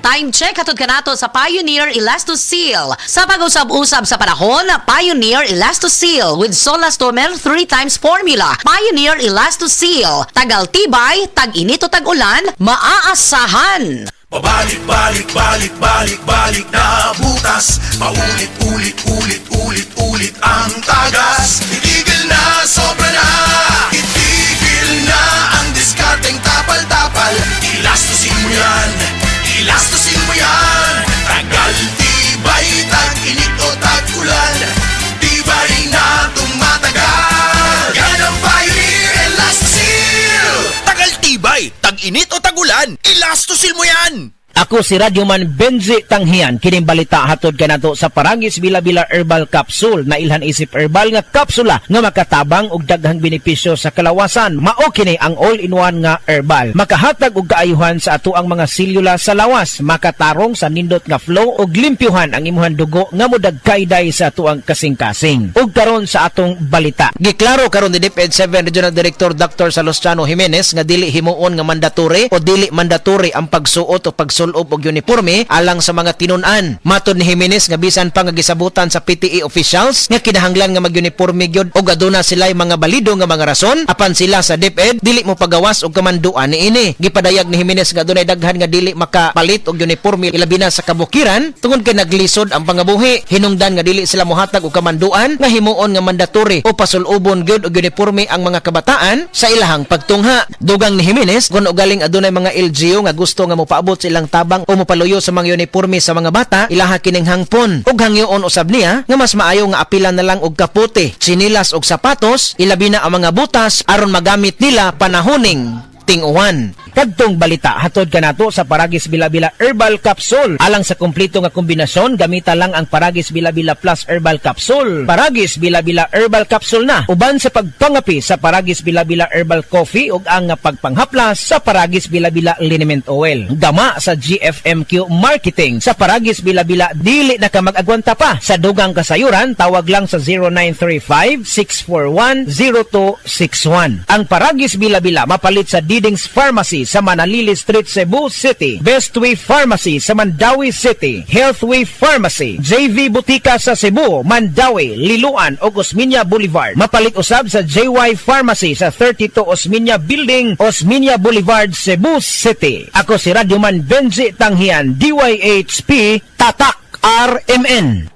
Time check hatod kanato sa Pioneer Elastoseal. Sa pag-usab-usab sa panahon, Pioneer Elastoseal with Solastomer 3 times formula. Pioneer Elastoseal. Tagal tibay, tag-init o tag-ulan, maaasahan. Pabalik-balik na butas. Paulit-ulit ang tagas. Itigil na, sobra na. Itigil na ang diskarteng tapal-tapal. Ilastusin mo yan, ilastusin mo yan. Tagal, tibay, tag-init o tag-ulan. Tibay na tumatagal. Yan ang Pioneer Elastoseal. Tagal, tibay, tag-init o tag-ulan. Ilastosin mo yan. Ako si Radyoman Benji Tanghian, kining balita hatod kanato sa Parangis Bila-Bila Herbal Capsule na ilhan isip herbal nga kapsula nga makatabang og daghang benepisyo sa kalawasan. Mao kini ang all-in-one nga herbal. Makahatag og kaayuhan sa ato ang mga selula sa lawas, makatarong sa nindot nga flow og limpyuhan ang imuhang dugo nga modagkayday sa ato ang kasing-kasing. Ug karon sa atong balita. Giklaro karon ni DepEd 7 Regional Director Dr. Salustano Jimenez nga dili himuon nga mandatory o dili mandatory ang pagsuot o pagsulob og uniforme alang sa mga tinun-an. Matod ni Jimenez nga bisan pa nga gisabutan sa PTE officials nga kinahanglan nga mag-uniforme gyud og aduna sila'y mga balido nga mga rason apan sila sa DepEd dili mo pagawas og kamanduan niini. Gipadayag ni Jimenez nga adunay daghan nga dili makapalit og uniforme ilabi na sa kabukiran tungod kay naglisod ang pangabuhi. Hinungdan nga dili sila mohatag og kamanduan nga himuon nga mandatory o pasulubon gyud og uniforme ang mga kabataan sa ilahang pagtungha. Dugang ni Jimenez kun ugaling adunay mga LGU nga gusto nga mopaabot sa ilang tabang o mopaluyo sa mga uniforme sa mga bata, ilaha kining hangpon. Ug hangyoon usab niya nga mas maayo nga apilan na lang og kapote, sinilas og sapatos, ilabi na ang mga butas aron magamit nila panahoning ting-uwan. Kadtong balita hatod kanato sa Paragis Bila-Bila Herbal Capsule. Alang sa kumpleto nga kombinasyon, gamita lang ang Paragis Bila-Bila Plus Herbal Capsule. Paragis Bila-Bila Herbal Capsule na uban sa pagpangapi sa Paragis Bila-Bila Herbal Coffee ug ang pagpanghaplas sa Paragis Bila-Bila Liniment Oil. Dama sa GFMQ Marketing. Sa Paragis Bila-Bila dili na ka mag-agwanta pa. Sa dugang kasayuran, tawag lang sa 0935-641-0261. Ang Paragis Bila-Bila mapalit sa Diding's Pharmacy sa Manalili Street, Cebu City, Bestway Pharmacy sa Mandawi City, Healthway Pharmacy, JV Butika sa Cebu, Mandawi, Liloan ug Osmeña Boulevard. Mapalit usab sa JY Pharmacy sa 32 Osmeña Building, Osmeña Boulevard, Cebu City. Ako si Radyoman Benji Tanghian, DYHP Tatak RMN.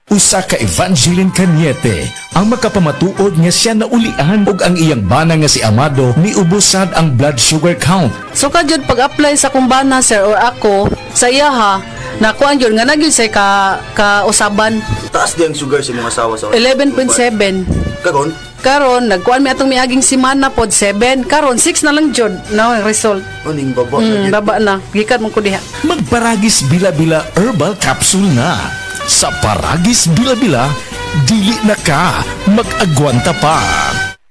Usa ka Evangeline Cañete ang makapamatuod nga siya naulian ug ang iyang bana nga si Amado miubusad ang blood sugar count. So kadyod pag-apply sa kumbana sir or ako sa iya ha, nakuan yun nga nagyun say ka-usaban. Taas di ang sugar sa mga asawa sa 11.7. Karon nagkuan mi atong miaging semana pod 7. Karon 6 na lang jud na result. Uning baba Baba na. Gikan mo ko diha. Magparagis Bila-Bila Herbal Capsule na. Sa Paragis Bila-Bila, dili na ka mag-agwanta pa.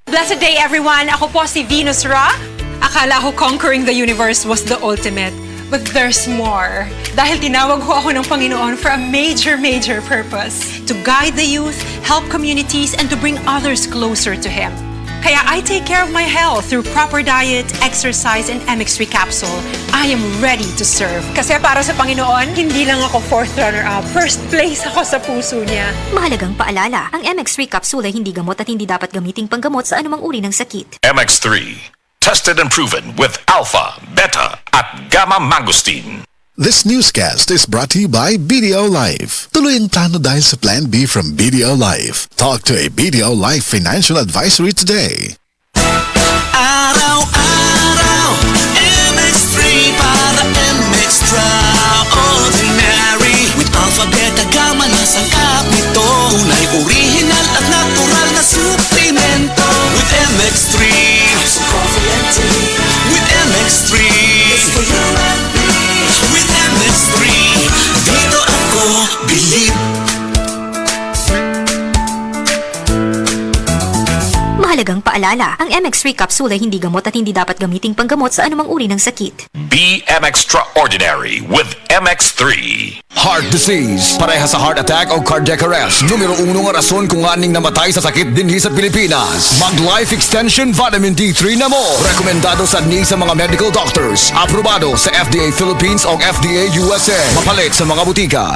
Blessed day everyone! Ako po si Venus Ra. Akala ko conquering the universe was the ultimate. But there's more. Dahil tinawag ho ako ng Panginoon for a major purpose. To guide the youth, help communities, and to bring others closer to Him. Kaya I take care of my health through proper diet, exercise, and MX3 capsule. I am ready to serve. Kasi para sa Panginoon, hindi lang ako fourth runner-up. First place ako sa puso niya. Mahalagang paalala, ang MX3 capsule ay hindi gamot at hindi dapat gamiting panggamot sa anumang uri ng sakit. MX3, tested and proven with alpha, beta, at gamma mangosteen. This newscast is brought to you by BDO Life. Tuloy ang plano dahil sa Plan B from BDO Life. Talk to a BDO Life financial advisory today. Araw-araw, MX3 para MX-Traordinary. With alpha, beta, gamma na sangkap nito. Tunay, original at natural na suplemento. With MX3, with MX3, it's for you and me. With MX3, dito ako bilib. Mahalagang paalala. Paalala, ang MX3 capsule ay hindi gamot at hindi dapat gamiting panggamot sa anumang uri ng sakit. BM Extraordinary with MX3. Heart disease, pareha sa heart attack o cardiac arrest. Numero 1 nga rason kung aning namatay sa sakit dinhi sa Pilipinas. Mag Life Extension Vitamin D3 na mo. Rekomendado sa ni sa mga medical doctors. Aprobado sa FDA Philippines o FDA USA. Mapalit sa mga butika.